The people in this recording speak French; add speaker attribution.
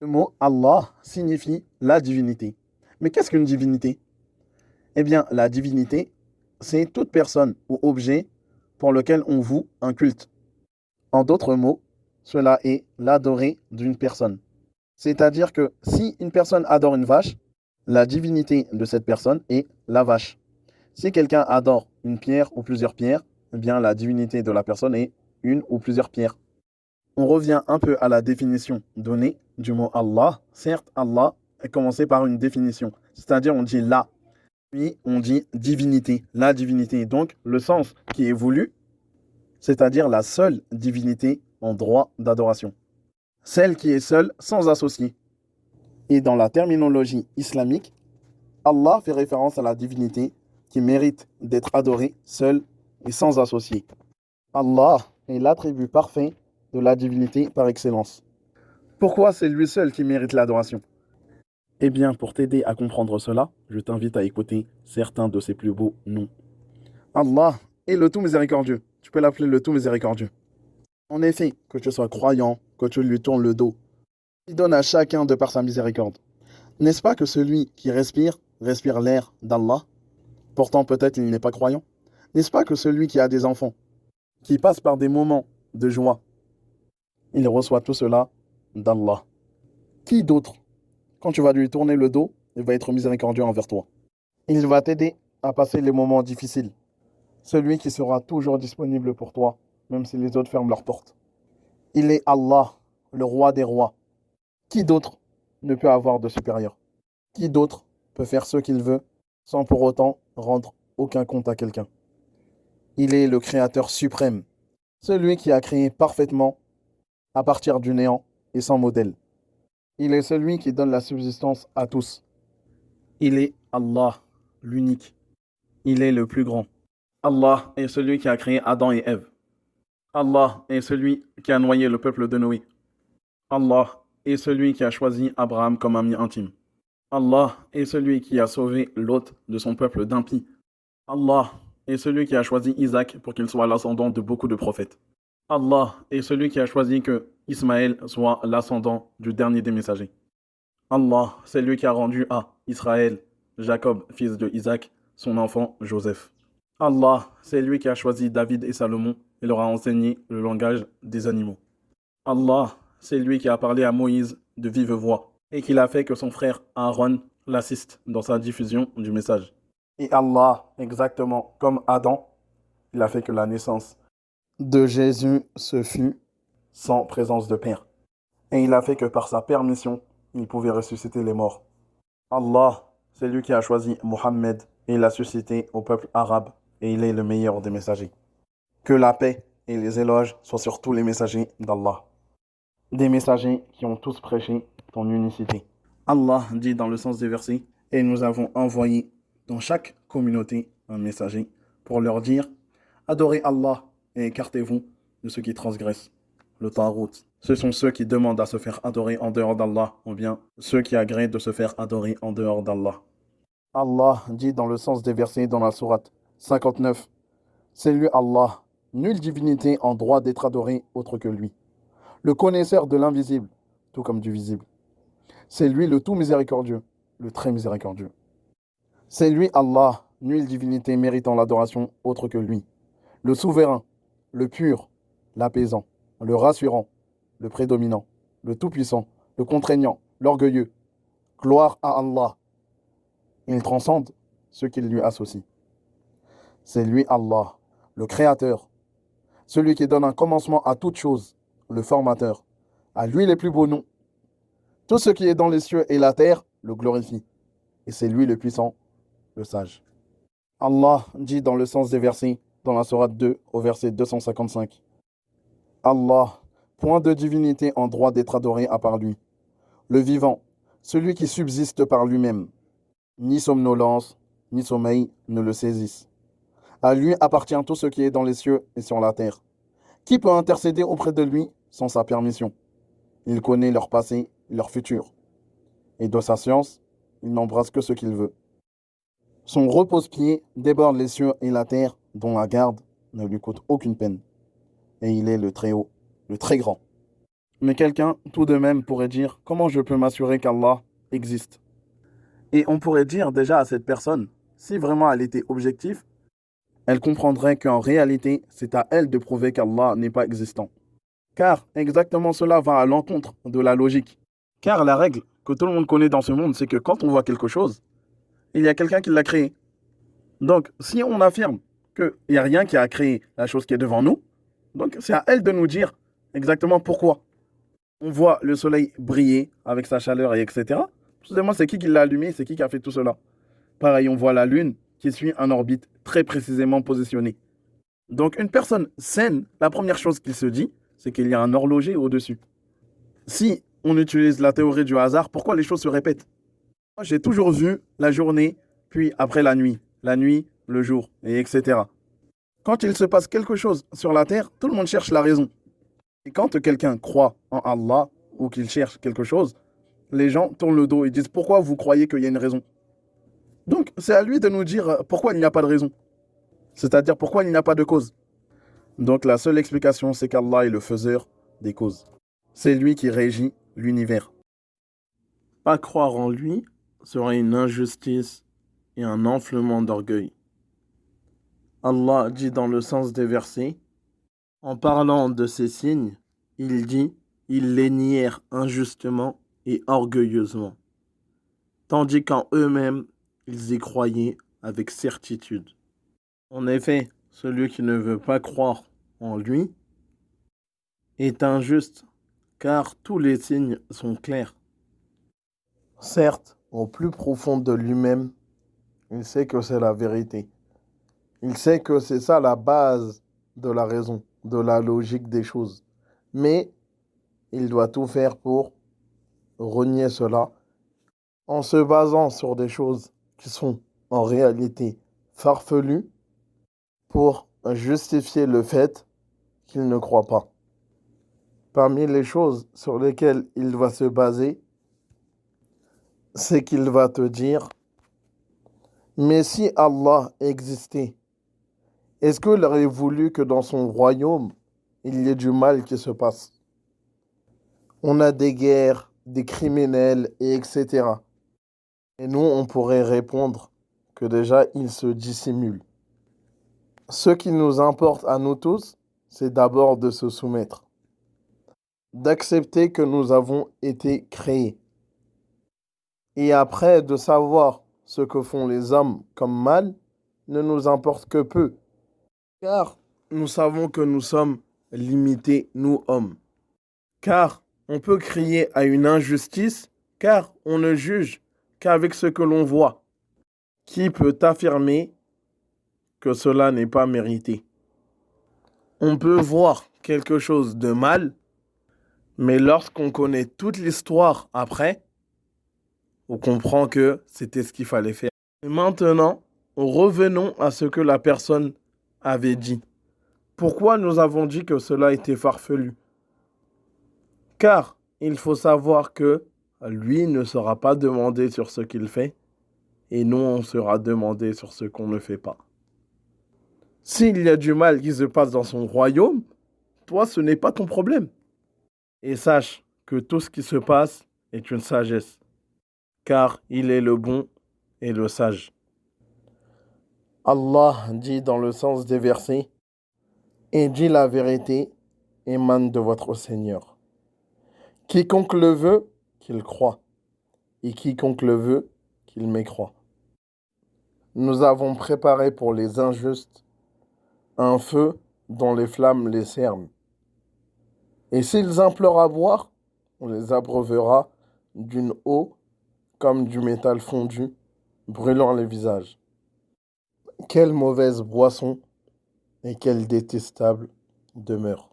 Speaker 1: Le mot Allah signifie la divinité. Mais qu'est-ce qu'une divinité? Eh bien, la divinité, c'est toute personne ou objet pour lequel on voue un culte. En d'autres mots, cela est l'adoré d'une personne. C'est-à-dire que si une personne adore une vache, la divinité de cette personne est la vache. Si quelqu'un adore une pierre ou plusieurs pierres, eh bien la divinité de la personne est une ou plusieurs pierres. On revient un peu à la définition donnée du mot Allah. Certes, Allah est commencé par une définition, c'est-à-dire on dit la, puis on dit divinité, la divinité. Donc le sens qui est voulu, c'est-à-dire la seule divinité en droit d'adoration. Celle qui est seule sans associé. Et dans la terminologie islamique, Allah fait référence à la divinité qui mérite d'être adorée seule et sans associé. Allah est l'attribut parfait de la divinité par excellence. Pourquoi c'est lui seul qui mérite l'adoration? Eh bien, pour t'aider à comprendre cela, je t'invite à écouter certains de ses plus beaux noms. Allah est le tout miséricordieux. Tu peux l'appeler le tout miséricordieux. En effet, que tu sois croyant, que tu lui tournes le dos, il donne à chacun de par sa miséricorde. N'est-ce pas que celui qui respire, respire l'air d'Allah? Pourtant, peut-être il n'est pas croyant. N'est-ce pas que celui qui a des enfants, qui passe par des moments de joie, il reçoit tout cela d'Allah? Qui d'autre, quand tu vas lui tourner le dos, il va être miséricordieux envers toi. Il va t'aider à passer les moments difficiles. Celui qui sera toujours disponible pour toi, même si les autres ferment leurs portes. Il est Allah, le roi des rois. Qui d'autre ne peut avoir de supérieur? Qui d'autre peut faire ce qu'il veut sans pour autant rendre aucun compte à quelqu'un? Il est le créateur suprême, celui qui a créé parfaitement à partir du néant et sans modèle. Il est celui qui donne la subsistance à tous. Il est Allah, l'unique. Il est le plus grand. Allah est celui qui a créé Adam et Ève. Allah est celui qui a noyé le peuple de Noé. Allah est celui qui a choisi Abraham comme ami intime. Allah est celui qui a sauvé Lot de son peuple d'impies. Allah est celui qui a choisi Isaac pour qu'il soit l'ascendant de beaucoup de prophètes. Allah est celui qui a choisi que Ismaël soit l'ascendant du dernier des messagers. Allah, c'est lui qui a rendu à Israël, Jacob, fils de Isaac, son enfant Joseph. Allah, c'est lui qui a choisi David et Salomon et leur a enseigné le langage des animaux. Allah, c'est lui qui a parlé à Moïse de vive voix et qu'il a fait que son frère Aaron l'assiste dans sa diffusion du message. Et Allah, exactement comme Adam, il a fait que la naissance de Jésus se fut sans présence de père. Et il a fait que par sa permission, il pouvait ressusciter les morts. Allah, c'est lui qui a choisi Mohammed et l'a suscité au peuple arabe et il est le meilleur des messagers. Que la paix et les éloges soient sur tous les messagers d'Allah. Des messagers qui ont tous prêché ton unicité. Allah dit dans le sens des versets, et nous avons envoyé dans chaque communauté un messager pour leur dire, adorez Allah et écartez-vous de ceux qui transgressent le Tarout. Ce sont ceux qui demandent à se faire adorer en dehors d'Allah, ou bien ceux qui agréent de se faire adorer en dehors d'Allah. Allah dit dans le sens des versets dans la sourate 59, c'est lui Allah, nulle divinité en droit d'être adorée autre que lui, le connaisseur de l'invisible, tout comme du visible. C'est lui le tout miséricordieux, le très miséricordieux. C'est lui Allah, nulle divinité méritant l'adoration autre que lui, le souverain, le pur, l'apaisant, le rassurant, le prédominant, le tout-puissant, le contraignant, l'orgueilleux. Gloire à Allah. Il transcende ceux qui lui associent. C'est lui Allah, le créateur, celui qui donne un commencement à toute chose, le formateur. À lui les plus beaux noms. Tout ce qui est dans les cieux et la terre le glorifie. Et c'est lui le puissant, le sage. Allah dit dans le sens des versets, dans la sourate 2, au verset 255. Allah, point de divinité en droit d'être adoré à part lui. Le vivant, celui qui subsiste par lui-même. Ni somnolence, ni sommeil ne le saisissent. À lui appartient tout ce qui est dans les cieux et sur la terre. Qui peut intercéder auprès de lui sans sa permission? Il connaît leur passé et leur futur. Et de sa science, il n'embrasse que ce qu'il veut. Son repose-pied déborde les cieux et la terre, dont la garde ne lui coûte aucune peine. Et il est le très haut, le très grand. Mais quelqu'un, tout de même, pourrait dire, comment je peux m'assurer qu'Allah existe? Et on pourrait dire déjà à cette personne, si vraiment elle était objective, elle comprendrait qu'en réalité, c'est à elle de prouver qu'Allah n'est pas existant. Car exactement cela va à l'encontre de la logique. Car la règle que tout le monde connaît dans ce monde, c'est que quand on voit quelque chose, il y a quelqu'un qui l'a créé. Donc, si on affirme qu'il n'y a rien qui a créé la chose qui est devant nous, donc c'est à elle de nous dire exactement pourquoi. On voit le soleil briller avec sa chaleur et etc. Excusez-moi, c'est qui l'a allumé, c'est qui a fait tout cela. Pareil, on voit la Lune qui suit un orbite très précisément positionnée. Donc, une personne saine, la première chose qu'il se dit, c'est qu'il y a un horloger au-dessus. Si on utilise la théorie du hasard, pourquoi les choses se répètent? Moi, j'ai toujours vu la journée, puis après la nuit, le jour, et etc. Quand il se passe quelque chose sur la terre, tout le monde cherche la raison. Et quand quelqu'un croit en Allah ou qu'il cherche quelque chose, les gens tournent le dos et disent pourquoi vous croyez qu'il y a une raison? Donc, c'est à lui de nous dire pourquoi il n'y a pas de raison. C'est-à-dire pourquoi il n'y a pas de cause. Donc, la seule explication, c'est qu'Allah est le faiseur des causes. C'est lui qui régit l'univers. Pas croire en lui serait une injustice et un enflement d'orgueil. Allah dit dans le sens des versets, en parlant de ces signes, il dit, ils les nièrent injustement et orgueilleusement, tandis qu'en eux-mêmes, ils y croyaient avec certitude. En effet, celui qui ne veut pas croire en lui est injuste, car tous les signes sont clairs. Certes, au plus profond de lui-même, il sait que c'est la vérité. Il sait que c'est ça la base de la raison, de la logique des choses. Mais il doit tout faire pour renier cela en se basant sur des choses qui sont en réalité farfelues pour justifier le fait qu'il ne croit pas. Parmi les choses sur lesquelles il va se baser, c'est qu'il va te dire, mais si Allah existait, est-ce qu'il aurait voulu que dans son royaume, il y ait du mal qui se passe? On a des guerres, des criminels, et etc. Et nous, on pourrait répondre que déjà, ils se dissimulent. Ce qui nous importe à nous tous, c'est d'abord de se soumettre, d'accepter que nous avons été créés. Et après, de savoir ce que font les hommes comme mal, ne nous importe que peu. Car nous savons que nous sommes limités, nous hommes. Car on peut crier à une injustice, car on ne juge qu'avec ce que l'on voit. Qui peut affirmer que cela n'est pas mérité? On peut voir quelque chose de mal, mais lorsqu'on connaît toute l'histoire après, on comprend que c'était ce qu'il fallait faire. Et maintenant, revenons à ce que la personne avait dit. Pourquoi nous avons dit que cela était farfelu? Car il faut savoir que lui ne sera pas demandé sur ce qu'il fait, et nous, on sera demandé sur ce qu'on ne fait pas. S'il y a du mal qui se passe dans son royaume, toi, ce n'est pas ton problème. Et sache que tout ce qui se passe est une sagesse, car il est le bon et le sage. Allah dit dans le sens des versets, et dit la vérité émane de votre Seigneur. Quiconque le veut, qu'il croie, et quiconque le veut, qu'il mécroie. Nous avons préparé pour les injustes un feu dont les flammes les cernent. Et s'ils implorent à boire, on les abreuvera d'une eau comme du métal fondu, brûlant les visages. Quelle mauvaise boisson et quelle détestable demeure.